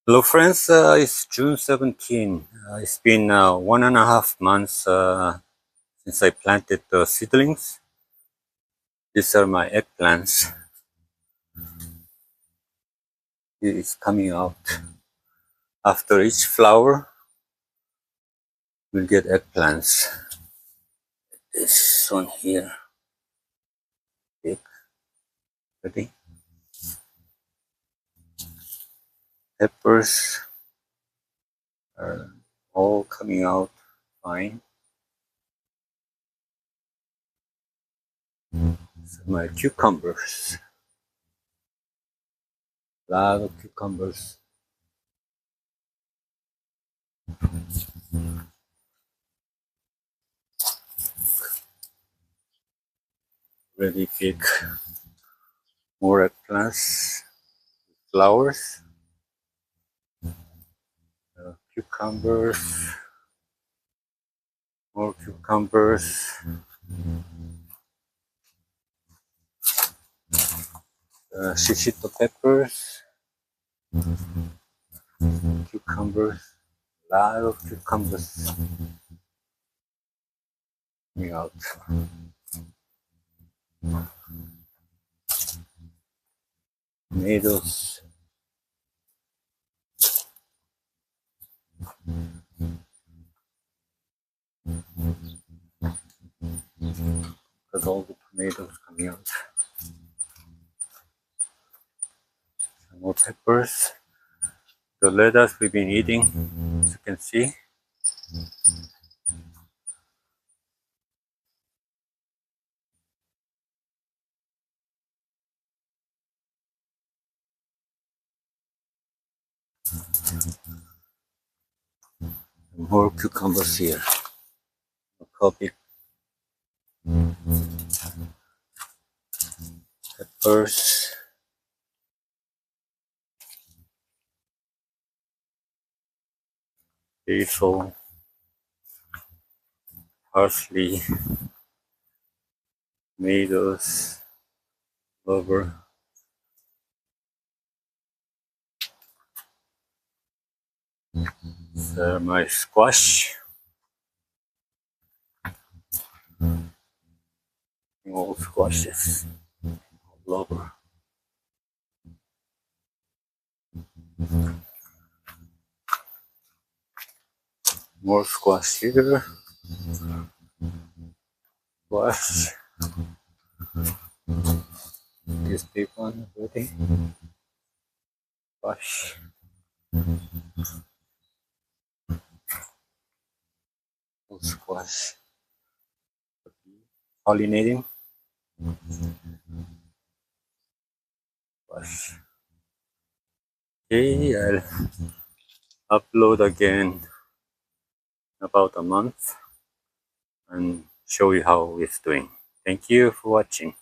Hello friends, it's June 17. It's been 1.5 months since I planted the seedlings. These are my eggplants. It's coming out. After each flower, we'll get eggplants. This one here, big, ready. Peppers are all coming out fine. So my cucumbers, a lot of cucumbers. Ready big. More eggplants, flowers, cucumbers, more cucumbers, shishito peppers, cucumbers, a lot of cucumbers coming out. Tomatoes, got all the tomatoes coming out. Some more peppers. The lettuce we've been eating, as you can see. More cucumbers here. Look how big. Peppers. Basil. Parsley. Tomatoes. Clover. My squash. All squashes all over. More squash here. Squash. This big one ready. Squash. Squash. Pollinating. Squash. Okay, I'll upload again in about a month and show you how it's doing. Thank you for watching.